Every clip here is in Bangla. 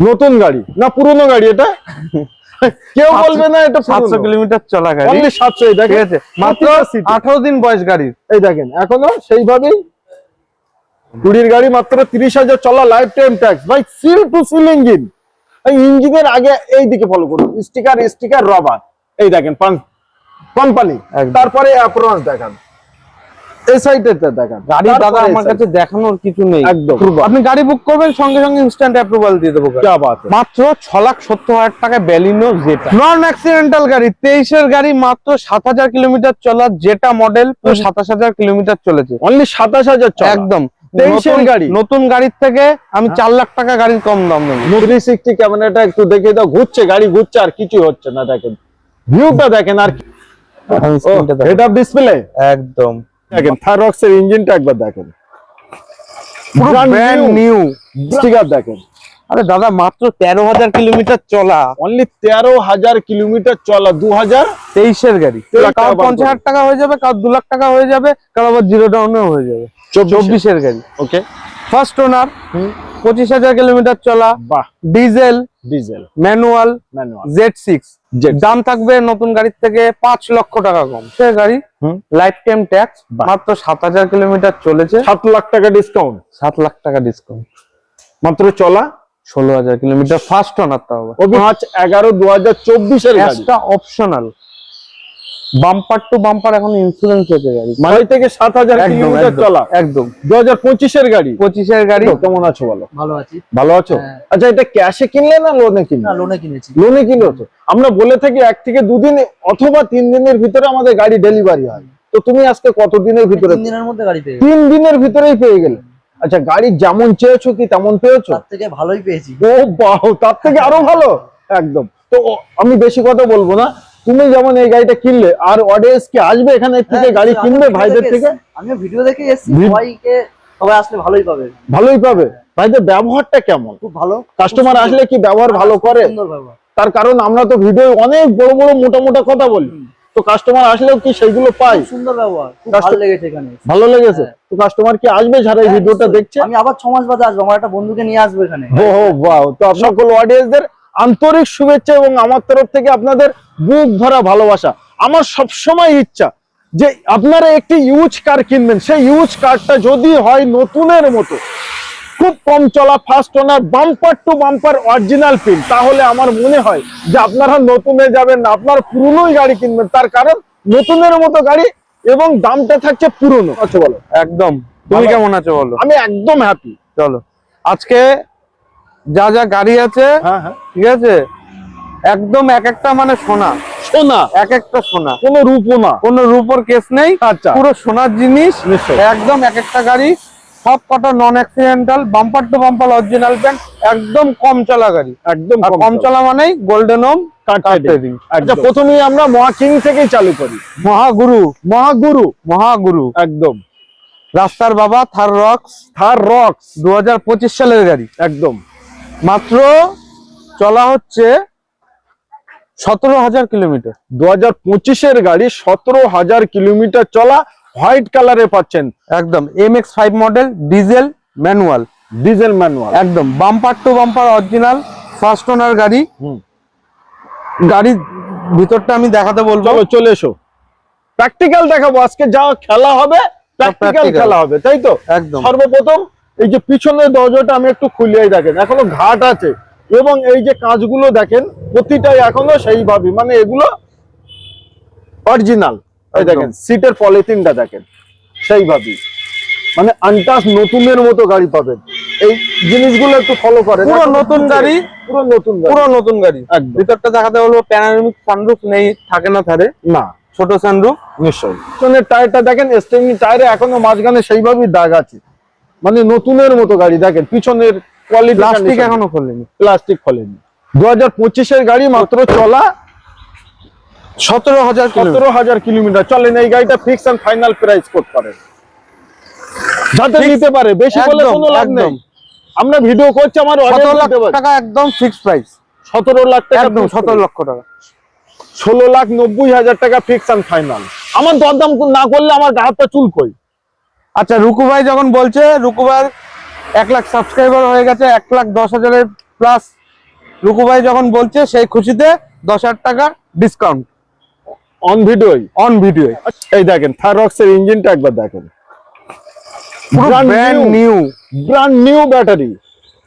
নতুন গাড়ি না পুরনো গাড়ি এটা? কেউ বলবে না এটা 700 কিলোমিটার চলা গাড়ি, অনলি 700। এই দেখেন মাত্র 18 দিন বয়স গাড়ির। এই দেখেন এখনো সেইভাবেই কুড়ির গাড়ি, মাত্র 30,000 চলা, লাইফ টাইম ট্যাক্স ভাই, সিল টু সিল ইঞ্জিন। এই ইঞ্জিনের আগে এই দিকে ফলো করুন, স্টিকার রবার, এই দেখেন কোম্পানি, তারপরে অ্যাপ্রোচ দেখান, এই সাইডেরটা দেখান। গাড়ি দাদা আমার কাছে দেখানোর কিছু নেই একদম। আপনি গাড়ি বুক করবেন সঙ্গে সঙ্গে ইনস্ট্যান্ট অ্যাপ্রুভাল দিয়ে দেবো। কি বাত, মাত্র 6,70,000 টাকা ব্যালিনো জেটা, নন অ্যাক্সিডেন্টাল গাড়ি, 23 এর গাড়ি, মাত্র 7,000 কিলোমিটার চলা, জেটা মডেল, 27,000 কিলোমিটার চলেছে, অনলি 27,000 চলা একদম। 23 এর গাড়ি, নতুন গাড়ির থেকে আমি 4 লাখ টাকা গাড়ির কম দাম দেবো। 360 ক্যামেরাটা একটু দেখে দাও, ঘুরছে গাড়ি, ঘুরছে আর কিছু হচ্ছে না, দেখেন ভিউটা দেখেন। আর হেড আপ ডিসপ্লে একদম দেখেন, থাররক্স এর ইঞ্জিনটা একবার দেখেন, ব্র্যান্ড নিউ স্টিকার দেখেন। আরে দাদা মাত্র 13,000 কিলোমিটার চলা, অনলি 13,000 কিলোমিটার চলা, 2023 এর গাড়ি। কার 50,000 টাকা হয়ে যাবে, কার 2 লাখ টাকা হয়ে যাবে, কার আবার জিরো ডাউনেও হয়ে যাবে। 24 এর গাড়ি, ওকে, ফার্স্ট ওনার, 25,000 কিলোমিটার চলা, বাহ, ডিজেল ম্যানুয়াল Z6, দাম থাকবে নতুন গাড়ির থেকে 5 লক্ষ টাকা কম। সে গাড়ি লাইফ টাইম ট্যাক্স, মাত্র 7,000 কিলোমিটার চলেছে, 7 লাখ টাকা ডিসকাউন্ট, 7 লাখ টাকা ডিসকাউন্ট, মাত্র চলা 16,000 কিলোমিটার, ফার্স্ট ওনার। তাও 5/11/2024 এর গাড়ি, একটা অপশনাল, বাম্পার টু বাম্পার এখন ইন্স্যুরেন্স হয়েছে গাড়ি, 6 থেকে 7,000 কিলোমিটার চলা, একদম 2025 এর গাড়ি। 25 এর গাড়ি। কেমন আছো বলো? ভালো আছি। ভালো আছো? আচ্ছা, এটা ক্যাশে কিনলে না লোনে কিনলে? না, লোনে কিনেছি। লোনে কিনেছো? আমরা বলে থাকি 1 থেকে 2 দিন অথবা 3 দিনের ভিতরে আমাদের গাড়ি ডেলিভারি হয়। তো তুমি আজকে কত দিনের ভিতরে? 3 দিনের মধ্যে গাড়ি পেয়ে 3 দিনের ভিতরেই পেয়ে গেলে। আচ্ছা, গাড়ি যেমন চেয়েছো কি তেমন পেয়েছো? তার থেকে ভালোই পেয়েছি। ও বাহ, তার থেকে আরো ভালো, একদম। তো আমি বেশি কথা বলবো না, তুমি যেমন এই গাড়িটা কিনলে, আর অডিয়েন্স কি আসবে এখানে থেকে গাড়ি কিনবে ভাইদের থেকে? আমিও ভিডিও দেখে এসেছি, সবাই আসলে ভালোই পাবে। ভালোই পাবে। ভাইদের ব্যবহারটা কেমন? খুব ভালো। কাস্টমার আসলে কি ব্যবহার ভালো করে? সুন্দর ব্যবহার। তার কারণ আমরা তো ভিডিও অনেক বড় বড় মোটা কথা বলি, তো কাস্টমার আসলেও কি সেইগুলো পাই? সুন্দর ব্যবহার, খুব ভালো লেগেছে এখানে। ভালো লেগেছে? তো কাস্টমার কি আসবে যারা এই ভিডিওটা দেখছে? আমি আবার 6 মাস বাদে আসবো, আমার একটা বন্ধুকে নিয়ে আসবো এখানে। ও বাহ, তো সকল অডিয়েন্সদের আন্তরিক শুভেচ্ছা এবং আমার তরফ থেকে আপনাদের বুক ভরা ভালোবাসা। আমার সবসময় ইচ্ছা যে আপনারা একটি ইউজ কার কিনবেন, সেই ইউজ কারটা যদি হয় নতুনের মতো, খুব কম চলা, first owner, bumper to bumper original pin, তাহলে আমার মনে হয় যে আপনারা নতুনে যাবেন না, আপনার পুরনোই গাড়ি কিনবেন। তার কারণ নতুনের মতো গাড়ি এবং দামটা থাকছে পুরনো। আচ্ছা বলো। একদম। তুমি কেমন আছো বলো? আমি একদম হ্যাপি। চলো, আজকে যা যা গাড়ি আছে, ঠিক আছে, একদম এক একটা মানে সোনা, এক একটা সোনা, কোনো রূপও না, কোনো রূপর কেস নেই। আচ্ছা, পুরো সোনার জিনিস একদম, এক একটা গাড়ি সব কটা non accidental, bumper to bumper original brand, একদম কম চলা গাড়ি, একদম কম চলা মানেই গোল্ডেন হোম কার ট্রেডিং। আচ্ছা, প্রথমেই আমরা মহা কিং থেকেই চালু করি। মহাগুরু একদম রাস্তার বাবা, থাররক্স 2025 সালের গাড়ি, একদম। মাত্র চলা হচ্ছে 17,000 কিলোমিটার, 2025 এর গাড়ি, 17,000 কিলোমিটার চলা, হোয়াইট কালারে পাচ্ছেন, একদম MX-5 মডেল, ডিজেল ম্যানুয়াল, একদম bumper to bumper original, first owner গাড়ি। গাড়ির ভিতরটা আমি দেখাতে বলবো, চলে এসো, প্র্যাকটিক্যাল দেখাবো। আজকে যা খেলা হবে প্র্যাকটিক্যাল খেলা হবে, তাই তো? একদম। সর্বপ্রথম এই যে পিছনের দরজাটা আমি একটু খুলিয়ে দেখেন, এখনো ঘাট আছে, এবং এই যে কাঁচগুলো দেখেন প্রতিটাই এখনো সেইভাবে, মানে এগুলো অরিজিনাল। এই দেখেন সিটের পলিথিনটা দেখেন সেইভাবেই, মানে আনটাচ নতুনের মতো গাড়ি পাবেন। এই জিনিসগুলো একটু ফলো করেন। পুরো নতুন গাড়ি, পুরো নতুন গাড়ি। ভিতরটা দেখাতে বলবো, প্যানোরামিক সানরুফ নেই, থাকে না ধারে, না, ছোট সানরুফ। নিশ্চয়ই। পিছনের টায়ারটা দেখেন, স্টেপনি টায়ারে এখনো মাঝখানে সেইভাবেই দাগ আছে, মানে নতুনের মতো গাড়ি। দেখেন পিছনের কোয়ালিটি, প্লাস্টিক এখনো খোলেনি, প্লাস্টিক খোলেনি। 2025 এর গাড়ি, মাত্র চলা 17,000 কিলোমিটার। চলেন এই গাড়িটা fix and final price quote করেন, যাতে নিতে পারে, বেশি বলে কোনো লাভ নেই। আমরা ভিডিও করছি, আমার 17 লাখ টাকা একদম ফিক্সড প্রাইস, 17 লাখ টাকা, একদম 17 লক্ষ টাকা, 16,90,000 টাকা ফিক্স এন্ড ফাইনাল। আমার দরদাম না করলে আমার গাহাতটা চুল কই। আচ্ছা, রুকু ভাই যখন বলছে, রুকু ভাই 1 লাখ সাবস্ক্রাইবার হয়ে গেছে, 1,10,000 প্লাস রুকু ভাই যখন বলছে সেই খুশিতে 10,000 টাকা ডিসকাউন্ট অন ভিডিওই। On video. এই দেখেন থাররক্সের ইঞ্জিনটা একবার দেখেন, brand new brand new battery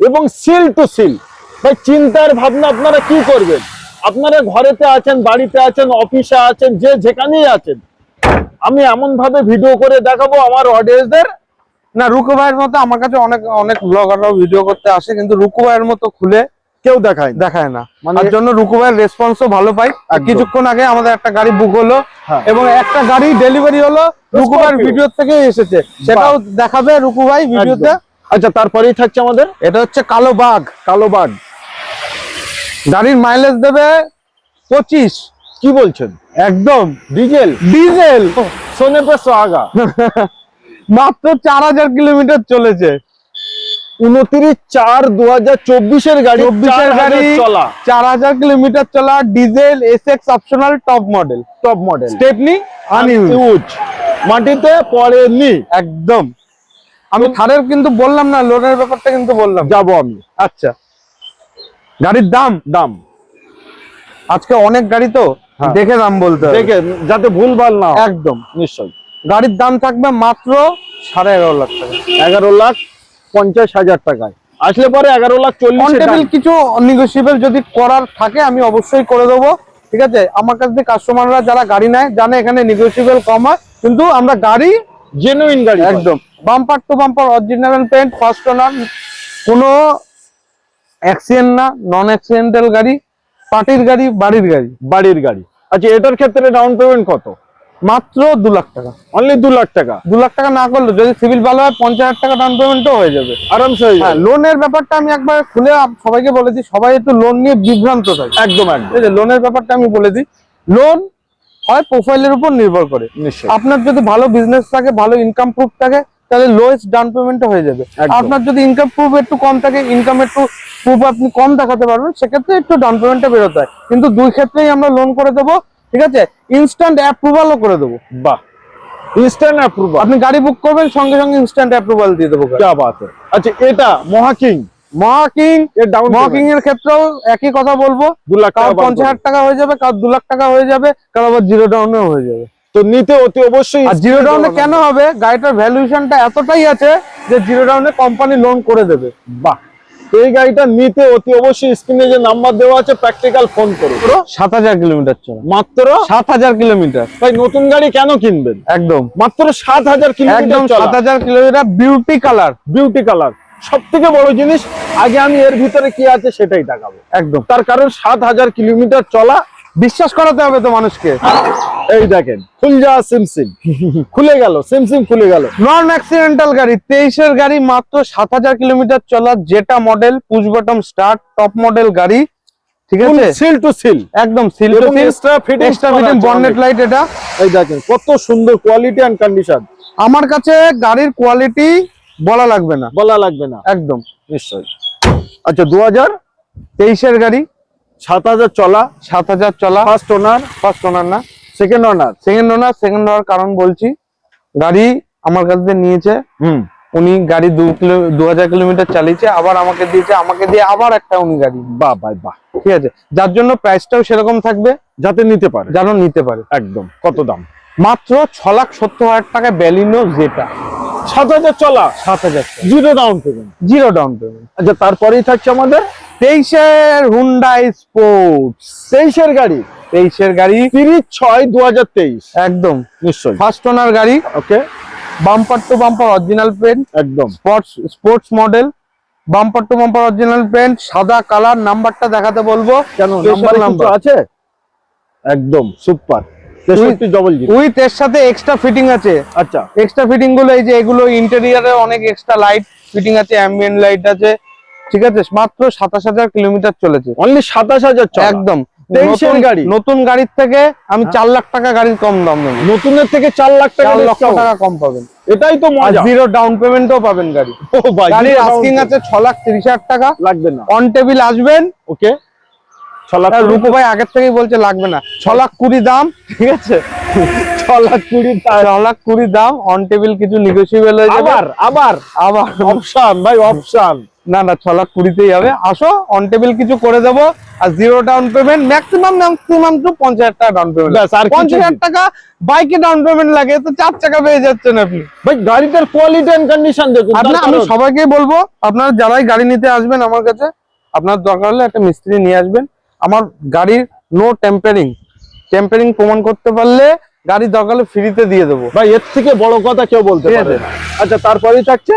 এবং সিল টু সিল। ভাই চিন্তার ভাবনা আপনারা কি করবেন, আপনারা ঘরেতে আছেন, বাড়িতে আছেন, অফিসে আছেন, যে যেখানেই আছেন, আমি এমন ভাবে ভিডিও করে দেখাবো আমার অডিয়েন্সদের। না, রুকু ভাইয়ের মতো আমার কাছে অনেক অনেক ব্লগাররাও ভিডিও করতে আসে, কিন্তু রুকু ভাইয়ের মতো খুলে কেউ দেখায় না। দেখায় না, মানে তার জন্য রুকু ভাইয়ের রেসপন্সও ভালো পাই। একদম। কিছুক্ষণ আগে আমাদের একটা গাড়ি বুক হলো, হ্যাঁ। এবং একটা গাড়ি ডেলিভারি হলো রুকু ভাইয়ের ভিডিও থেকে এসেছে, সেটাও দেখাবে রুকু ভাই ভিডিওতে। আচ্ছা, তারপরেই থাকছে আমাদের এটা হচ্ছে কালো বাঘ। কালো বাঘ, গাড়ির মাইলেজ দেবে 25। কি বলছেন? একদম ডিজেল ডিজেল, সোনে পে সোহাগা। মাত্র 4000 কিলোমিটার চলেছে। 29/4/2024 গাড়ি, 24 গাড়ি, 4000 চলা, 4000 কিলোমিটার চলা, diesel, Essex optional, top model, top model, Stepney আনইউজ, use, মাটিতে পড়েনি। একদম। আমি থারের কিন্তু বললাম না, লোনের ব্যাপারটা কিন্তু বললাম। যাবো আমি। আচ্ছা, গাড়ির দাম দাম আজকে অনেক গাড়ি তো হ্যাঁ। দেখে দাম বলতে হবে, দেখে যাতে ভুলভাল না হয়। একদম। নিশ্চয়। গাড়ির দাম থাকবে মাত্র 11.5 লাখ টাকা, 11,50,000 টাকায় আসলে পরে 11,40,000 অন টেবিল। কিছু নেগোশিয়েবল যদি করার থাকে আমি অবশ্যই করে দেবো, ঠিক আছে। আমার কাছ থেকে কাস্টমাররা যারা গাড়ি নেয় জানে এখানে নেগোশিয়েবল কম হয়, কিন্তু আমরা গাড়ি জেনুইন গাড়ি একদম bumper to bumper original paint, first owner, কোনো অ্যাক্সিডেন্ট না, নন অ্যাক্সিডেন্টাল গাড়ি, পার্টির গাড়ি, বাড়ির গাড়ি, বাড়ির গাড়ি। আচ্ছা, এটার ক্ষেত্রে ডাউন পেমেন্ট কত? মাত্র 2 লাখ টাকা। অনলি 2 লাখ টাকা। 2 লাখ টাকা না করলে যদি সিভিল ভালো হয় 50,000 টাকা ডাউন পেমেন্টও হয়ে যাবে, আরামসে হয়ে হ্যাঁ। যাবে। লোনের ব্যাপারটা আমি একবার খুলে সবাইকে বলে দিই, সবাই একটু লোন নিয়ে বিভ্রান্ত থাকে। একদম একদম। ঠিক আছে, লোনের ব্যাপারটা আমি বলে দিই। লোন হয় প্রোফাইলের উপর নির্ভর করে। নিশ্চয়। আপনার যদি ভালো বিজনেস থাকে, ভালো ইনকাম প্রুফ থাকে, তাহলে লোয়েস্ট ডাউন পেমেন্টে হয়ে যাবে। একদম। আপনার যদি ইনকাম প্রুফ একটু কম থাকে, ইনকাম একটু প্রুফ আপনি কম দেখাতে পারবেন, সেক্ষেত্রে একটু ডাউন পেমেন্টে বেরোতে হয়, কিন্তু দুই ক্ষেত্রেই আমরা লোন করে দেবো, ঠিক আছে। ইনস্ট্যান্ট অ্যাপ্রুভালও করে দেবো। বাহ, ইনস্ট্যান্ট অ্যাপ্রুভাল। আপনি গাড়ি বুক করবেন, সঙ্গে সঙ্গে ইনস্ট্যান্ট অ্যাপ্রুভাল দিয়ে দেবো। কি বাত है। আচ্ছা, এটা মহাকিং, মহাকিং, এর ডাউন মহাকিং এর ক্ষেত্রেও একই কথা বলবো। 2 লাখ কারো টাকা 50,000 টাকা হয়ে যাবে, কারো 2 লাখ টাকা হয়ে যাবে, কারো আবার জিরো ডাউনেও হয়ে যাবে। তো নিতে অতি অবশ্যই। আর জিরো ডাউনে কেন হবে? গাড়িটার ভ্যালুয়েশনটা এতটাই আছে যে জিরো ডাউনে কোম্পানি লোন করে দেবে। বাহ, এই গাড়িটা নিতে অতি অবশ্যই স্ক্রিনে যে নাম্বার দেওয়া আছে প্র্যাকটিক্যাল ফোন করুন। 7,000 কিলোমিটার চলে, মাত্র 7,000 কিলোমিটার। ভাই নতুন গাড়ি কেন কিনবেন? একদম মাত্র 7,000 কিলোমিটার একদম চলা, 7,000 kilometre, beauty colour. Beauty colour. সব থেকে বড় জিনিস, আগে আমি এর ভিতরে কি আছে সেটাই দেখাবো। একদম, তার কারণ 7,000 কিলোমিটার চলা, বিশ্বাস করাতে হবে তো মানুষকে। এই দেখেন খুল যা সিমসিম, খুলে গেল সিমসিম, খুলে গেল। নন অ্যাক্সিডেন্টাল গাড়ি, 23 এর গাড়ি, মাত্র 7,000 কিলোমিটার চলা, যেটা model, push bottom start, top model গাড়ি, ঠিক আছে। সিল টু সিল, একদম সিল টু এবং seal, extra fitting, extra fitting bonnet light. এটা এই দেখেন কত সুন্দর কোয়ালিটি এন্ড কন্ডিশন। আমার কাছে গাড়ির কোয়ালিটি বলা লাগবে না, বলা লাগবে না, একদম। নিশ্চয়ই। আচ্ছা, 2023 এর গাড়ি, 7,000 চলা, 7,000 চলা, ফার্স্ট ওনার, ফার্স্ট ওনার না, সেকেন্ড ওনার। সেকেন্ড ওনার। সেকেন্ড হওয়ার কারণ বলছি, গাড়ি আমার কাছ থেকে নিয়েছে, উনি গাড়ি 2,000 কিলোমিটার চালিয়েছে, আবার আমাকে দিয়েছে, আমাকে দিয়ে আবার একটা উনি গাড়ি। বাহ ভাই বাহ, ঠিক আছে, যার জন্য প্রাইসটাও সেরকম থাকবে, যাতে নিতে পারে, যেন নিতে পারে। একদম। কত দাম? মাত্র 6,70,000 টাকা, ব্যালিনো জেটা, 7,000 চলা, 7,000 zero down payment, zero down payment. আচ্ছা, তারপরেই থাকছে আমাদের 23 এর হুন্ডাই স্পোর্টস, 23 এর গাড়ি, 23 এর গাড়ি, 30/6/2023, একদম নিশ্চয়ই। ফার্স্ট ওনার গাড়ি, okay, bumper to bumper original paint, একদম sports model, bumper to bumper original paint, সাদা কালার। নাম্বারটা দেখাতে বলবো, কেন নাম্বার কিছু আছে? একদম সুপার, 6300। উইথ এর সাথে এক্সট্রা ফিটিং আছে। আচ্ছা, এক্সট্রা ফিটিং গুলো এই যে এগুলো, ইন্টেরিয়রে অনেক এক্সট্রা লাইট ফিটিং আছে, অ্যাম্বিয়েন্ট লাইট আছে, ঠিক আছে। মাত্র 27,000 কিলোমিটার চলেছে, অনলি 27,000 চলা, একদম। 23 এর গাড়ি, নতুন গাড়ির থেকে আমি 4 লাখ টাকা গাড়ির কম দাম দেবো, নতুনের থেকে 4 লাখ টাকা, 4 লক্ষ টাকা কম পাবেন। এটাই তো মজা। জিরো ডাউন পেমেন্টও পাবেন গাড়ি। ও ভাই, গাড়ির আস্কিং আছে 6,30,000 টাকা, লাগবে না। অন টেবিল আসবেন, ওকে, 6 লাখ। রূপু ভাই আগের থেকেই বলছে লাগবে না, 6,20,000 দাম, ঠিক আছে। 6,20,000, 6,20,000 দাম, অন টেবিল কিছু নেগোশিয়েবল হয়ে যাবে। আবার আবার আবার অপশন ভাই, অপশন। না না 6,20,000-তেই হবে। আসো, অন টেবিল কিছু করে দেবো, আর zero down payment, maximum to 50,000 টাকা ডাউন পেমেন্ট। ব্যাস, আর কিছু 50,000 টাকা বাইকে ডাউন পেমেন্ট লাগে, তো 4 চাকা পেয়ে যাচ্ছেন আপনি। ভাই গাড়িটার কোয়ালিটি এন্ড কন্ডিশন দেখুন। আপনার তার আমি কারণ- সবাইকে বলবো, আপনারা যারাই গাড়ি নিতে আসবেন আমার কাছে, আপনার দরকার হলে একটা মিস্ত্রি নিয়ে আসবেন। আমার গাড়ির নো টেম্পারিং প্রমাণ করতে পারলে গাড়ি দরকার হলে ফ্রিতে দিয়ে দেবো। ভাই এর থেকে বড় কথা কেউ বলতে ঠিক পারে আছে। না। আচ্ছা, তারপরেই থাকছে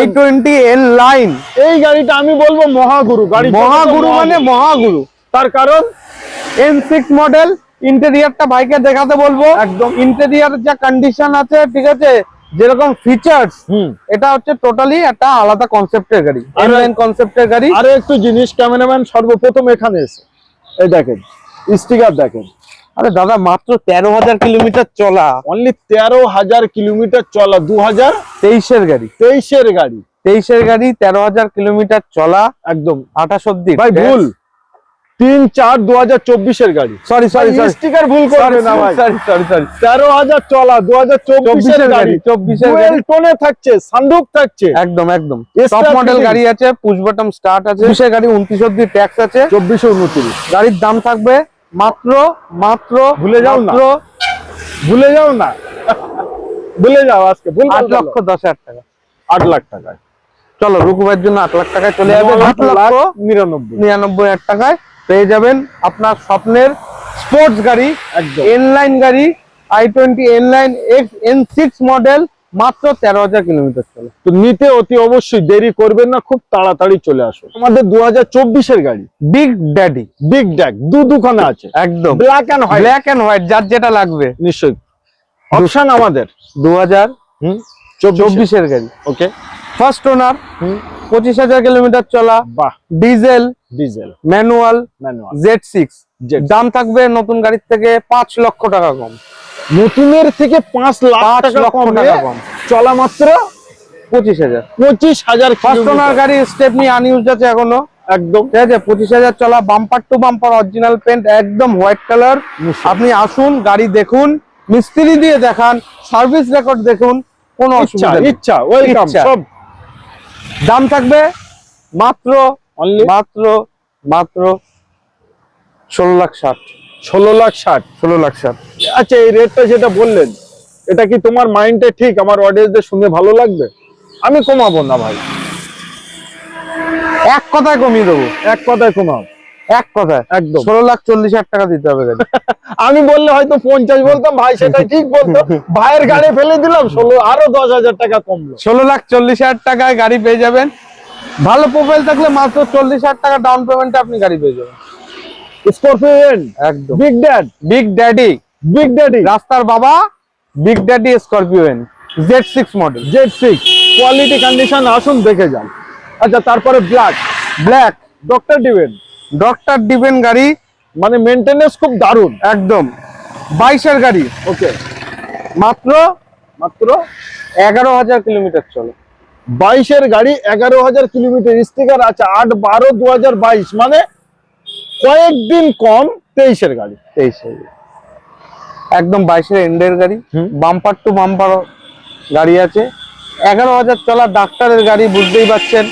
i20 N লাইন, এই গাড়িটা আমি বলবো মহাগুরু গাড়ি। মহাগুরু মানে মহাগুরু। তার কারণ N6 মডেল, ইন্টেরিয়রটা ভাইকে দেখাতে বলবো। একদম। ইন্টেরিয়র যা কন্ডিশন আছে, ঠিক আছে, যেরকম ফিচার্স, হুম এটা হচ্ছে টোটালি একটা আলাদা কনসেপ্টের গাড়ি, আর- এনলাইন কনসেপ্টের গাড়ি। আরো একটু জিনিস, ক্যামেরাম্যান সর্বপ্রথম এখানে এসে এই দেখেন স্টিকার দেখেন। আরে দাদা, মাত্র 13,000 কিলোমিটার চলা, অনলি 13,000 কিলোমিটার চলা, 23-এর গাড়ি, 2023-এর গাড়ি। 23-এর গাড়ি, 13,000 কিলোমিটার চলা, একদম 28 অব্দি। ভাই ভুল, 3/4/2024-এর গাড়ি। সরি স্টিকার ভুল করবে না ভাই। 13,000 চলা, 2024-এর গাড়ি, 24-এর ডুয়েল গাড়ি। টোনে থাকছে, সানরুফ থাকছে, একদম Extra টপ মডেল fitting। গাড়ি আছে, পুশ বাটন স্টার্ট আছে, 20-এর গাড়ি, 29 অব্দি ট্যাক্স আছে। 2429। গাড়ির দাম থাকবে মাত্র ভুলে যাও না। মাত্র ভুলে যাও না, ভুলে যাও, আজকে ভুল 8,10,000 টাকা। 8 লাখ টাকায়। চলো, রুকুবের জন্য 8 লাখ টাকায় চলে যাবে। 8,99,000 টাকায় পেয়ে যাবেন আপনার স্বপ্নের স্পোর্টস গাড়ি, একদম। এনলাইন গাড়ি, i20 এনলাইন এক্স N6 মডেল, মাত্র 13,000 কিলোমিটার চলে। তো নিতে অতি অবশ্যই দেরি করবেন না, খুব তাড়াতাড়ি চলে আসুন। আমাদের 2024-এর গাড়ি, বিগ ড্যাডি, বিগ ড্যাগ, দুখানা আছে, একদম black and white. Black and white, যার যেটা লাগবে। নিশ্চয়ই অপশন আমাদের 2024-এর গাড়ি, ওকে। ফার্স্ট ওনার, 25,000 কিলোমিটার চলা, বাহ, diesel, diesel manual, manual. Z6। দাম থাকবে নতুন গাড়ির থেকে 5 লক্ষ টাকা কম। নতুনের থেকে 5 লাখ 5 টাকা লক্ষ কম, টাকা কম। চলা মাত্র 25,000। 25,000 ফার্স্ট ওনার গাড়ি, স্টেপনি আনইউজ আছে এখনো, একদম। ঠিক আছে, 25,000 চলা, bumper to bumper original paint, একদম হোয়াইট কালার। নিশ্চয়ই। আপনি আসুন, গাড়ি দেখুন, মিস্ত্রি দিয়ে দেখান, সার্ভিস রেকর্ড দেখুন, কোনো ইচ্ছা অসুবিধা নেই। ইচ্ছা ওয়েলকাম ইচ্ছা। সব। দাম থাকবে মাত্র অনলি মাত্র 16,60,000। 16,60,000। 16,60,000। আচ্ছা, এই রেটটা যেটা বললেন, এটা কি তোমার মাইন্ডে ঠিক? আমার অডিয়েন্সদের শুনে ভালো লাগবে? আমি কমাবো না ভাই, এক কথায় কমিয়ে দেবো, এক কথায় কমাবো, এক কথায় একদম। 16,40,000 টাকা দিতে হবে গাড়ি। আমি বললে হয়তো 50 বলতাম, ভাই সেটা ঠিক বলতো, ভাইয়ের গাড়ি ফেলে দিলাম 16, আরো 10,000 টাকা কমলো। 16,40,000 টাকায় গাড়ি পেয়ে যাবেন। ভালো প্রোফাইল থাকলে মাত্র 40,000 টাকা ডাউন পেমেন্টে আপনি গাড়ি পেয়ে যাবেন। স্করপিও, একদম big dad, big daddy, big daddy, রাস্তার বাবা, big daddy Scorpio Z6 model, Z6 quality condition, আসুন দেখে যান। আচ্ছা, তারপরে ব্ল্যাক ডক্টর ডিভেন, ডক্টর ডিভেন গাড়ি, মানে মেইনটেনেন্স খুব দারুণ, একদম 22-এর গাড়ি, ওকে। মাত্র মাত্র 11,000 কিলোমিটার চলে। 22-এর গাড়ি, 11,000 কিলোমিটার, স্টিকার আছে 8/12/2022, মানে কয়েকদিন কম। 23-এর গাড়ি, 23-এর একদম 22-এর এন্ডের গাড়ি, হুম। বাম্পার টু বাম্পার গাড়ি আছে, 11,000 চলা ডাক্তারের গাড়ি, বুঝতেই পারছেন,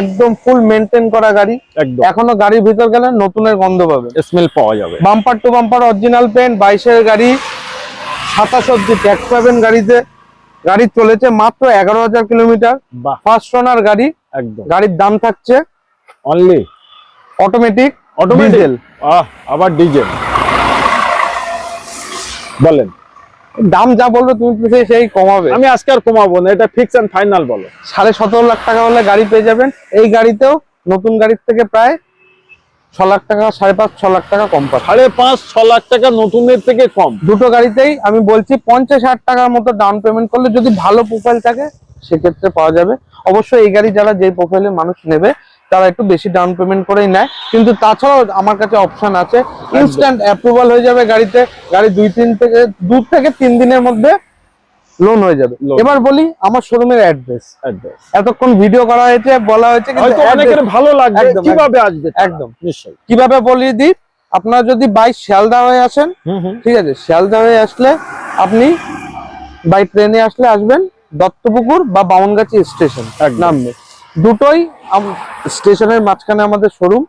একদম ফুল মেনটেন করা গাড়ি। একদম এখনো গাড়ির ভিতর গেলে নতুনের গন্ধ পাবে, স্মেল পাওয়া যাবে। Bumper to bumper original paint, 22-এর গাড়ি, 27 অব্দি ট্যাক্স পাবেন গাড়িতে। গাড়ি চলেছে মাত্র 11,000 কিলোমিটার, বাহ, ফার্স্ট ওনার গাড়ি। একদম। গাড়ির দাম থাকছে অনলি অটোমেটিক, অটোমেটিক, আবার ডিজেল। বলেন, দাম যা বলবে তুমি তো সেই কমাবে। আমি আজকে আর কমাবো না, এটা ফিক্স এন্ড ফাইনাল বলো। 17.5 লাখ টাকা হলে গাড়ি পেয়ে যাবেন। এই গাড়িতেও নতুন গাড়ির থেকে প্রায় 6 লাখ টাকা, 5.5-6 লাখ টাকা কম পাচ্ছে। 5.5-6 লাখ টাকা নতুনের থেকে কম। দুটো গাড়িতেই আমি বলছি 50,000 টাকার মতো ডাউন পেমেন্ট করলে, যদি ভালো প্রোফাইল থাকে সেক্ষেত্রে পাওয়া যাবে। অবশ্যই এই গাড়ি যারা যে প্রোফাইলের মানুষ নেবে তারা একটু বেশি ডাউন পেমেন্ট করেই নেয়, কিন্তু তাছাড়াও আমার কাছে অপশন আছে, ইনস্ট্যান্ট অ্যাপ্রুভাল হয়ে যাবে গাড়িতে। গাড়ি 2 থেকে 3 দিনের মধ্যে লোন হয়ে যাবে। Loan। এবার বলি আমার শোরুমের অ্যাড্রেস। এতক্ষণ ভিডিও করা হয়েছে, বলা হয়েছে, কিন্তু হয়তো অনেকের address- ভালো লাগবে, একদম, কিভাবে আসবে? একদম নিশ্চয়ই। কিভাবে বলিয়ে দিই, আপনারা যদি বাই শিয়ালদা হয়ে আসেন, ঠিক আছে, শিয়ালদা হয়ে আসলে আপনি বাই ট্রেনে আসলে আসবেন দত্তপুকুর বা বামনগাছি স্টেশন একদম। নামবে। দুটোই স্টেশনের মাঝখানে আমাদের শোরুম।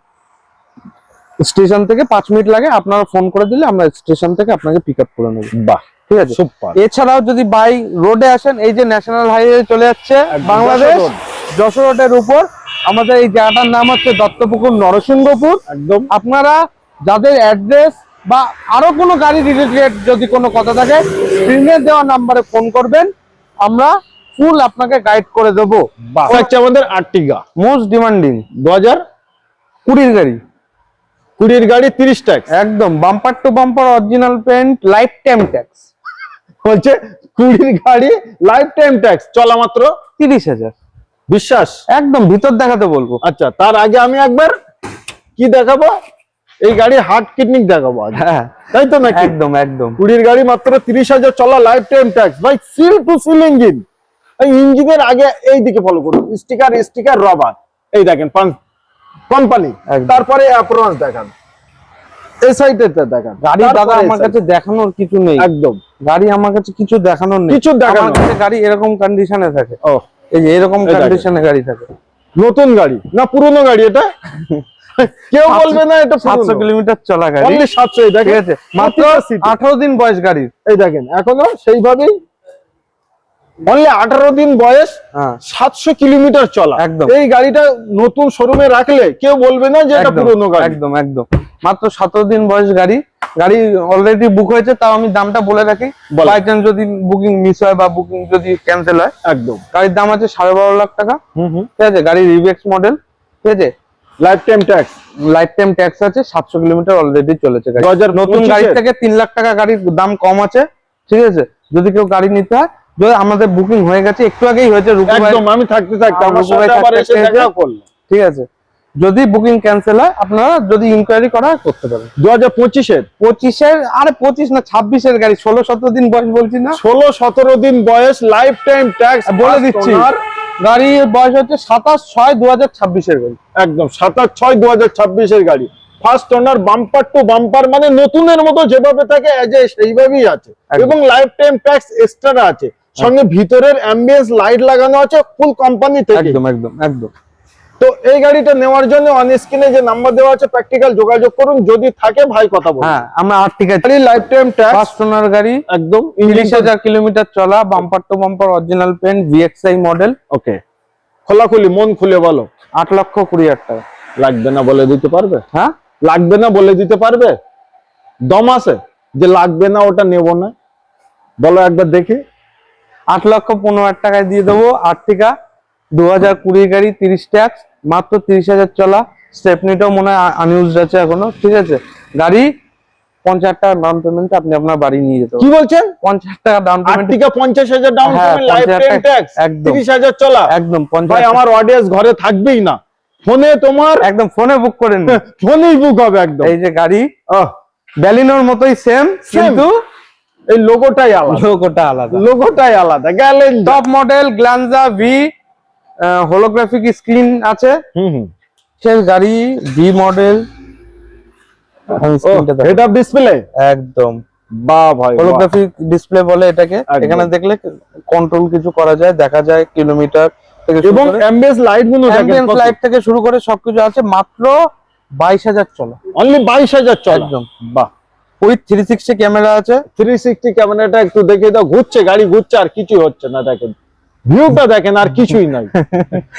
স্টেশন থেকে 5 মিনিট লাগে, আপনারা ফোন করে দিলে আমরা স্টেশন থেকে আপনাকে পিক আপ করে নেব। বাহ, ঠিক আছে। সুপার। এছাড়াও যদি বাই রোডে আসেন, এই যে ন্যাশনাল হাইওয়ে চলে যাচ্ছে বাংলাদেশ যশোর রোডের উপর, আমাদের এই জায়গাটার নাম হচ্ছে দত্তপুকুর নরসিংহপুর। একদম। আপনারা যাদের অ্যাড্রেস বা আরো কোনো গাড়ি রিলেটেড যদি কোনো কথা থাকে, স্ক্রিনে দেওয়া নাম্বারে ফোন করবেন, আমরা ফুল আপনাকে গাইড করে দেবো। হচ্ছে আমাদের আর্টিগা মোস্ট ডিমান্ডিং 2020 গাড়ি, 20 গাড়ি 30 ট্যাক্স, একদম bumper to bumper original paint, lifetime tax. বলছে 20 গাড়ি লাইফ টাইম ট্যাক্স, চলা মাত্র 30,000। বিশ্বাস? একদম ভিতর দেখাতে বলবো। আচ্ছা, তার আগে আমি একবার কি দেখাবো, এই গাড়ি হার্ট কিডনি দেখাবো আজ, হ্যাঁ তাই তো নাকি? একদম একদম 20 গাড়ি মাত্র 30,000 চলা, লাইফ টাইম ট্যাক্স। ভাই সিল টু সিল ইঞ্জিন, এই ইঞ্জিনের আগে এই দিকে ফলো করুন, স্টিকার রবার, এই দেখেন কোম্পানি, একদম। তারপরে অ্যাপ্রোচ দেখান, এই সাইডে দেখান। গাড়ি দাদা তারপরে আমার এই কাছে দেখানোর কিছু নেই, একদম গাড়ি আমার কাছে কিছু দেখানোর নেই, কিছু দেখানোর আমার কাছে গাড়ি এরকম কন্ডিশনে থাকে। ও, এই যে এরকম এই দেখেন। কন্ডিশনে গাড়ি থাকে। নতুন গাড়ি না পুরনো গাড়ি এটা? কেউ বলবে না এটা 700 কিলোমিটার চলা গাড়ি, অনলি 700। এই ঠিক দেখেন আছে, মাত্র 18 দিন বয়স গাড়ির। এই দেখেন এখনো সেইভাবেই, অনলি 18 দিন বয়স, হ্যাঁ 700 কিলোমিটার চলা। একদম। এই গাড়িটা নতুন শোরুমে রাখলে কেউ বলবে না যে এটা একদম, পুরনো গাড়ি। একদম একদম মাত্র 17 দিন বয়স গাড়ি। গাড়ি অলরেডি বুক হয়েছে, তাও আমি দামটা বলে রাখি, বলো। বাই চান্স যদি বুকিং মিস হয় বা বুকিং যদি ক্যান্সেল হয়, একদম। গাড়ির দাম আছে 12.5 লাখ টাকা। হুম। ঠিক আছে, গাড়ি রিভেক্স মডেল, ঠিক আছে, life time tax, life time tax আছে, 700 কিলোমিটার অলরেডি চলেছে গাড়ি। 2025 নতুন গাড়ি থেকে 3 লাখ টাকা গাড়ির দাম কম আছে। ঠিক আছে, যদি কেউ গাড়ি নিতে হয়, যদি আমাদের বুকিং হয়ে গেছে, একটু আগেই হয়েছে রুকু ভাই, একদম। আমি থাকতে আমার রুকু ভাই সাথে আবার এসে থাকতে দেখা করলো। ঠিক আছে, যদি বুকিং ক্যান্সেল হয়, আপনারা যদি ইনকোয়ারি করা হয় করতে পারেন। 2025-এর 25-এর, আরে 25 না 26-এর গাড়ি, 16-17 দিন বয়স বলছি না, 16-17 দিন বয়স, লাইফ টাইম ট্যাক্স বলে দিচ্ছি। গাড়ির বয়স হচ্ছে 27/6/2026-এর গাড়ি। একদম 27/6/2026-এর গাড়ি, first owner, bumper to bumper, মানে নতুনের মতো যেভাবে থাকে সেইভাবেই আছে, একদম। এবং লাইফ টাইম ট্যাক্স এক্সট্রা আছে, সঙ্গে ভিতরের অ্যাম্বিয়েন্স লাইট লাগানো আছে ফুল কোম্পানি থেকে। একদম একদম একদম। তো এই গাড়িটা নেওয়ার জন্য অন স্ক্রিনে যে নাম্বার দেওয়া আছে প্র্যাকটিক্যাল যোগাযোগ করুন, যদি থাকে ভাই কথা বলুন। হ্যাঁ, আমরা আর্টিকা গাড়ি lifetime tax, first owner গাড়ি, একদম 30,000 কিলোমিটার চলা, bumper to bumper original paint, VXI model. Okay, খোলাখুলি মন খুলে বলো, 8,20,000 টাকা। লাগবে না বলে দিতে পারবে? হ্যাঁ, লাগবে না বলে দিতে পারবে? দম আছে যে লাগবে না ওটা নেব না? বলো একবার দেখি। 8,15,000 টাকায় দিয়ে দেবো আর্টিকা 2020 গাড়ি, 30 ট্যাক্স, মাত্র 30,000 চলা, স্টেপনিটাও মনে হয় আনইউজড আছে এখনো। ঠিক আছে, গাড়ি 50,000 টাকা ডাউন পেমেন্টে আপনি আপনার বাড়ি নিয়ে যেতে কি পারবেন। বলছেন? 50,000 টাকা ডাউন পেমেন্ট, আর্টিকা 50,000 ডাউন হ্যাঁ, পেমেন্ট, লাইফ 50,000 টাইম টাকা, ট্যাক্স, একদম। 30,000 চলা। একদম ভাই 50,000 আমার অডিয়েন্স ঘরে থাকবেই না, ফোনে তোমার একদম ফোনে বুক করে নিন। ফোনেই বুক হবে একদম। এই যে গাড়ি আহ, ব্যালিনোর মতোই সেম, কিন্তু এই লোগোটাই আলাদা, লোগোটা আলাদা। লোগোটাই আলাদা। গেলেন top model Glanza V, holographic screen আছে। সেই গাড়ি V model, head up display, একদম বাহ ভাই, হোলোগ্রাফিক ডিসপ্লে বলে এটাকে। একদম। এখানে দেখলে কন্ট্রোল কিছু করা যায়, দেখা যায় কিলোমিটার থেকে শুরু এবং করে, অ্যাম্বিয়েন্স লাইট গুলো অ্যাম্বিয়েন্স লাইট থেকে শুরু করে সবকিছু আছে। মাত্র 22,000 চলা, অনলি 22,000 চলা। একদম। বাহ, উইথ 360 ক্যামেরা আছে। 360 ক্যামেরাটা একটু দেখে দাও, ঘুরছে গাড়ি, ঘুরছে, আর কিছুই হচ্ছে না। দেখেন ভিউটা, দেখেন আর কিছুই নাই।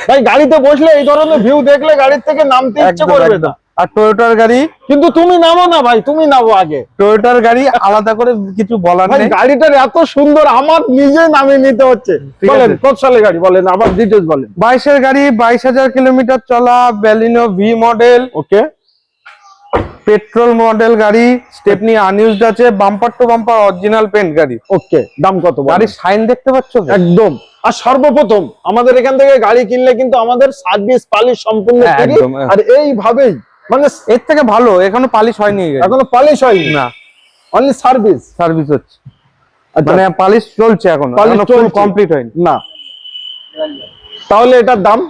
ভাই গাড়িতে বসলে এই ধরনের ভিউ দেখলে গাড়ির থেকে নামতে ইচ্ছে একদম, করবে একদম। না। আর টয়োটার গাড়ি, কিন্তু তুমি নামো না ভাই, তুমি নামো আগে। টয়োটার গাড়ি আলাদা করে কিছু বলার ভাই নেই। গাড়িটার এত সুন্দর, আমার নিজে নামিয়ে নিতে হচ্ছে। ঠিক বলেন আছে। কত সালে গাড়ি, বলেন আবার ডিটেইলস বলেন। 22-এর গাড়ি, 22,000 কিলোমিটার চলা, Baleno V model, okay, petrol model গাড়ি, স্টেপনি আনইউজড আছে, bumper to bumper original paint গাড়ি। ওকে, দাম কত বলেন? গাড়ির সাইন দেখতে পাচ্ছ তো? একদম। আর সর্বপ্রথম আমাদের এখান থেকে গাড়ি কিনলে কিন্তু আমাদের সার্ভিস পালিশ সম্পূর্ণ হ্যাঁ, ফ্রি। একদম। আর এইভাবেই মানে এর থেকে ভালো এখনো পালিশ হয়নি এই গাড়ি। এখনো পালিশ হয়নি, না, অনলি সার্ভিস। সার্ভিস হচ্ছে, আচ্ছা, মানে পালিশ চলছে এখনো, পালিশ ফুল চলছে। কমপ্লিট হয়নি। না, তাহলে এটার দাম?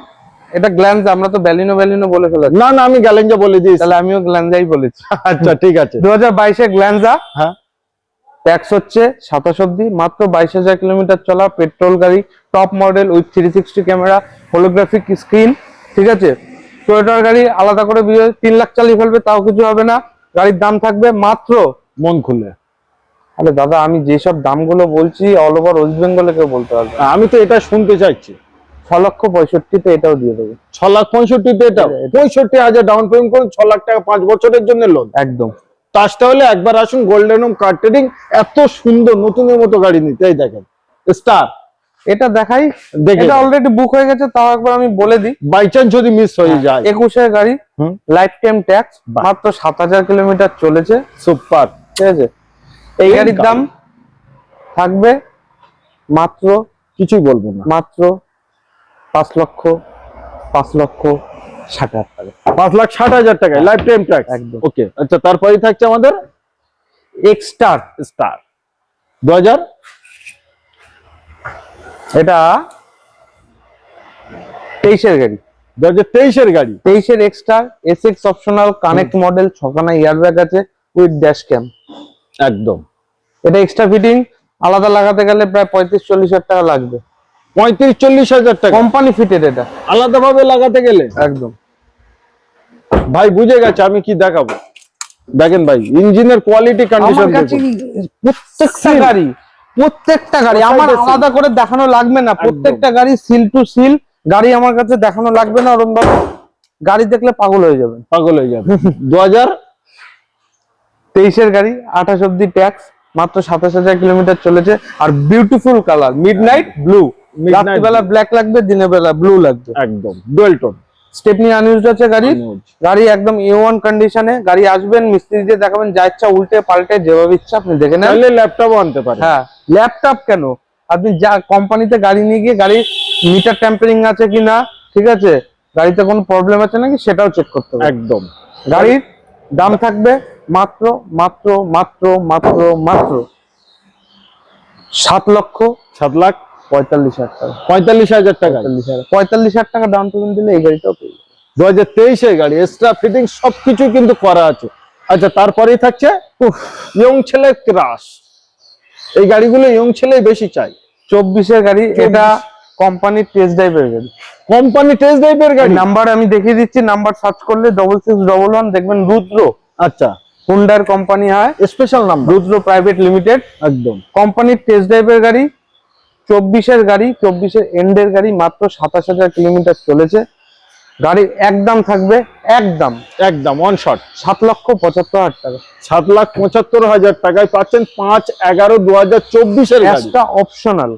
এটা গ্ল্যান্স, আমরা তো ব্যালিনো বলে ফেলেছি। না না, আমি গ্যালেঞ্জা বলে দিয়েছি। তাহলে আমিও গ্ল্যান্সাই বলেছি। আচ্ছা ঠিক আছে। 2022-এ গ্ল্যান্সা, হ্যাঁ, ট্যাক্স হচ্ছে 27 অব্দি, মাত্র 22,000 কিলোমিটার চলা পেট্রোল গাড়ি, top model with 360 camera, holographic screen, ঠিক আছে। টয়োটার গাড়ি আলাদা করে 3 লাখ চালিয়ে ফেলবে তাও কিছু হবে না। গাড়ির দাম থাকবে মাত্র, মন খুলে। আরে দাদা আমি যেসব দামগুলো বলছি অল ওভার ওয়েস্ট বেঙ্গলে কেউ বলতে পারবে না। আমি তো এটা শুনতে চাইছি। 6,65,000-তে এটাও দিয়ে দেবে। 6,65,000-তে এটা 65,000 ডাউন পেমেন্ট করুন, 6 লাখ টাকা 5 বছরের জন্য লোন। একদম। তাজটা হলে একবার আসুন গোল্ডেন হোম কার ট্রেডিং, এত সুন্দর নতুনের মতো গাড়ি নিতে। এই দেখেন স্টার, এটা দেখাই, দেখে এটা অলরেডি বুক হয়ে গেছে, তাও একবার আমি বলে দিই। বাই চান্স যদি মিস হয়ে যায়। 21 গাড়ি, হুম। লাইফ টাইম ট্যাক্স, বাহ। মাত্র 7,000 কিলোমিটার চলেছে। সুপার। ঠিক আছে, এই গাড়ির দাম থাকবে মাত্র, কিছুই বলবো না, মাত্র 5,60,000 টাকা। 5,60,000 টাকায় লাইফ টাইম ট্যাক্স। একদম। ওকে, আচ্ছা তারপরেই থাকছে আমাদের এক্সটার স্টার 2000, এটা 23 গাড়ি, 2023 গাড়ি। 23 Exter SX optional connect model, 6খানা এয়ারব্যাগ আছে উইথ ড্যাশ ক্যাম। একদম। এটা এক্সট্রা ফিটিং আলাদা লাগাতে গেলে প্রায় 35-40,000 টাকা লাগবে। 35-40,000 টাকা কোম্পানি ফিটেড এটা, আলাদা ভাবে লাগাতে গেলে। একদম। ভাই বুঝে গেছে আমি কি দেখাবো। দেখেন ভাই ইঞ্জিনের কোয়ালিটি কন্ডিশন আমার কাছে প্রত্যেকটা গাড়ি, আমার Side এ seal। আলাদা করে দেখানো লাগবে না, প্রত্যেকটা গাড়ি সিল টু সিল গাড়ি আমার কাছে দেখানো লাগবে না। ওরকম ভাবে গাড়ি দেখলে পাগল হয়ে যাবেন, পাগল হয়ে যাবে। 2023 গাড়ি, 28 অব্দি ট্যাক্স, মাত্র 27,000 কিলোমিটার চলেছে। আর বিউটিফুল কালার মিডনাইট ব্লু, রাত্রিবেলা ব্ল্যাক লাগবে, দিনের বেলা ব্লু লাগবে। একদম ডুয়েল টোন। স্টেপনি আনইউজড আছে গাড়ি, গাড়ি একদম A1 কন্ডিশনে। গাড়ি আসবেন মিস্ত্রি দিয়ে দেখাবেন, যা ইচ্ছা উল্টে পাল্টে যেভাবে ইচ্ছা আপনি দেখে নেন। তাহলে ল্যাপটপও আনতে পারে। হ্যাঁ, ল্যাপটপ কেন, আপনি যা কোম্পানিতে গাড়ি নিয়ে গিয়ে গাড়ির মিটার ট্যাম্পারিং আছে কিনা, ঠিক আছে, গাড়িতে কোনো প্রবলেম আছে নাকি সেটাও চেক করতে হবে। একদম। গাড়ির দাম থাকবে মাত্র মাত্র মাত্র মাত্র মাত্র 7,45,000 টাকা। 45,000 টাকা। 45,000 টাকা ডাউন পেমেন্ট দিলে এই গাড়িটাও পেয়ে যাবে। 2023 গাড়ি, এক্সট্রা ফিটিং সবকিছু কিন্তু করা আছে। আচ্ছা তারপরেই থাকছে ইয়ং ছেলে ক্রাশ। এই গাড়িগুলো ইয়ং ছেলে বেশি চাই। 24 গাড়ি, এটা কোম্পানির টেস্ট ড্রাইভের গাড়ি, কোম্পানি টেস্ট ড্রাইভের গাড়ি। নাম্বার আমি দেখিয়ে দিচ্ছি, নাম্বার সার্চ করলে 6611 দেখবেন রুদ্র। আচ্ছা, হুন্ডার কোম্পানি হয়, স্পেশাল নাম্বার। রুদ্র প্রাইভেট লিমিটেড, একদম। কোম্পানির টেস্ট ড্রাইভের গাড়ি, 24 গাড়ি, 24 এন্ডের গাড়ি, মাত্র 27,000 কিলোমিটার চলেছে। গাড়ির একদম থাকবে, একদম একদম ওয়ান শট 7,75,000 টাকা। 7,75,000 টাকায় পাচ্ছেন 5/11/2024 গাড়ি। একটা অপশনাল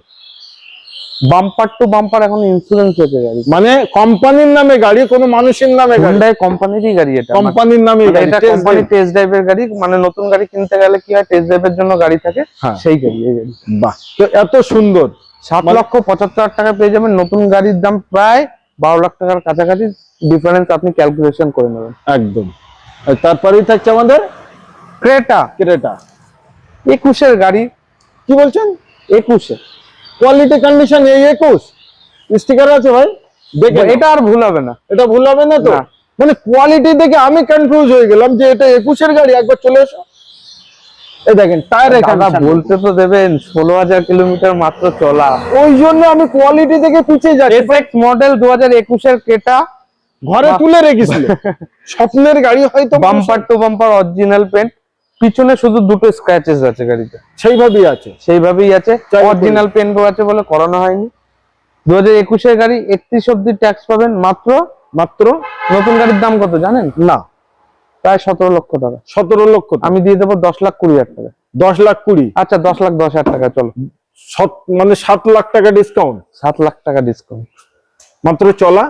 বাম্পার টু বাম্পার এখন ইন্স্যুরেন্স হয়েছে গাড়ি, মানে কোম্পানির নামে গাড়ি, কোনো মানুষের নামে গাড়ি, হুন্ডাই কোম্পানিরই গাড়ি। এটা কোম্পানির নামে মানে গাড়ি, এটা test কোম্পানি drive। টেস্ট ড্রাইভের গাড়ি, মানে নতুন গাড়ি কিনতে গেলে কি হয় টেস্ট ড্রাইভের জন্য গাড়ি থাকে, হ্যাঁ। সেই গাড়ি এই গাড়ি। বাহ, তো এত সুন্দর। 7,75,000 টাকা পেয়ে যাবেন। নতুন গাড়ির দাম প্রায় 12 লাখ টাকার কাছাকাছি, ডিফারেন্স আপনি ক্যালকুলেশন করে নেবেন। একদম। আর তারপরেই থাকছে আমাদের ক্রেটা, ক্রেটা 21 গাড়ি, কি বলছেন? 21 কোয়ালিটি কন্ডিশন এই 21 স্টিকার আছে ভাই, দেখে এটা আর ভুল হবে না। এটা ভুল হবে না তো? না। মানে কোয়ালিটি দেখে আমি কনফিউজ হয়ে গেলাম যে এটা 21 গাড়ি। একবার চলে এসো, এই দেখেন টায়ার দাদা বলতে তো দেবেন, 16,000 কিলোমিটার মাত্র চলা, ওই জন্য আমি কোয়ালিটি দেখে পিছিয়ে যাচ্ছি। এফএক্স মডেল 2021 ক্রেটা, ঘরে তুলে রেখেছিল, স্বপ্নের গাড়ি হয়তো। Bumper to bumper original paint, পিছনে শুধু দুটো স্ক্র্যাচেস আছে গাড়িতে, সেইভাবেই আছে। সেইভাবেই আছে, চাই অরিজিনাল পেন্টও আছে বলে করানো হয়নি। 2021 গাড়ি, 31 অব্দি ট্যাক্স পাবেন মাত্র। মাত্র নতুন গাড়ির দাম কত জানেন? না, প্রায় 17 লক্ষ টাকা। 17 লক্ষ। আমি দিয়ে দেবো 10,20,000 টাকা। 10,20,000। আচ্ছা 10,10,000 টাকা, চলো মানে 7 লাখ টাকা ডিসকাউন্ট। 7 লাখ টাকা ডিসকাউন্ট, মাত্র চলা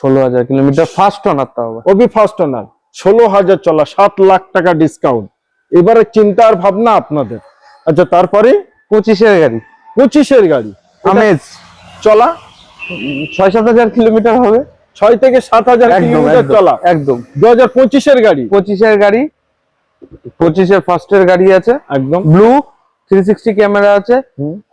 16,000 কিলোমিটার, ফার্স্ট ওনার তাও আবার। ওবি ফার্স্ট ওনার, 16,000 চলা, 7 লাখ টাকা ডিসকাউন্ট। এবারে চিন্তা আর ভাবনা আপনাদের। আচ্ছা তারপরে 25 গাড়ি, 25 গাড়ি, আমেজ, চলা 6-7 কিলোমিটার হবে, 6 থেকে 7,000 একদম কিলোমিটার চলা। একদম। 2025 গাড়ি, 25 গাড়ি, 25 ফার্স্টের গাড়ি আছে, একদম ব্লু, 360 ক্যামেরা আছে।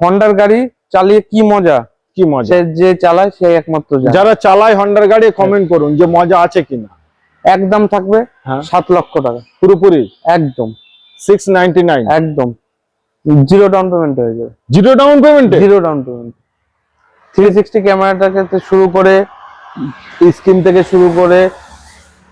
হন্ডার গাড়ি চালিয়ে কি মজা, কি মজা। সে যে চালায় সে একমাত্র জানে। যারা চালায় হন্ডার গাড়ি কমেন্ট করুন যে মজা আছে কিনা। একদম থাকবে হ্যাঁ। 7 লক্ষ টাকা পুরোপুরি একদম, 699। একদম জিরো ডাউন পেমেন্ট হয়ে যাবে। জিরো ডাউন পেমেন্টে? Zero down payment. 360 ক্যামেরাটাকে শুরু করে, স্ক্রিন থেকে শুরু করে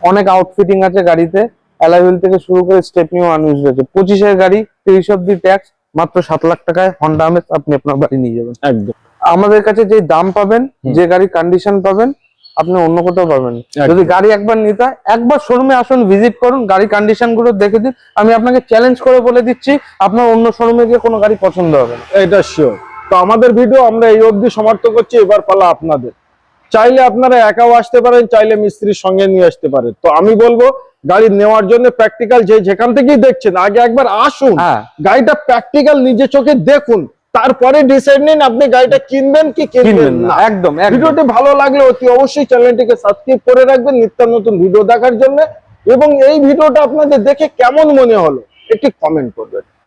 অনেক আউটফিটিং আছে গাড়িতে। অ্যালয় হুইল থেকে শুরু করে স্টেপনিও আনইউজ রয়েছে। 25-এর গাড়ি, 30 অব্দি ট্যাক্স, মাত্র 7 লাখ টাকায় হন্ডা আমেজ আপনি আপনার বাড়ি নিয়ে যাবেন। একদম। আমাদের কাছে যে দাম পাবেন, যে গাড়ি কন্ডিশন পাবেন, আপনি অন্য কোথাও পাবেন না। একদম। যদি গাড়ি একবার নিতে হয়, একবার শোরুমে আসুন, ভিজিট করুন, গাড়ি কন্ডিশন গুলো দেখে দিন। আমি আপনাকে চ্যালেঞ্জ করে বলে দিচ্ছি, আপনার অন্য শোরুমে গিয়ে কোনো গাড়ি পছন্দ হবে না। এটা শিওর। তো আমাদের ভিডিও আমরা এই অবধি সমাপ্ত করছি, এবার পালা আপনাদের। চাইলে আপনারা একাও আসতে পারেন, চাইলে মিস্ত্রির সঙ্গে নিয়ে আসতে পারেন। তো আমি বলবো গাড়ি নেওয়ার জন্য প্র্যাকটিক্যাল যেখান থেকেই দেখছেন, আগে একবার আসুন, হ্যাঁ। গাড়িটা প্র্যাকটিক্যাল নিজে চোখে দেখুন, তারপরে ডিসাইড নিন আপনি গাড়িটা কিনবেন কি কিনবেন না। একদম। ভিডিওটি ভালো লাগলে অতি অবশ্যই চ্যানেলটিকে সাবস্ক্রাইব করে রাখবেন নিত্য নতুন ভিডিও দেখার জন্য, এবং এই ভিডিওটা আপনাদের দেখে কেমন মনে হলো একটি কমেন্ট করবেন।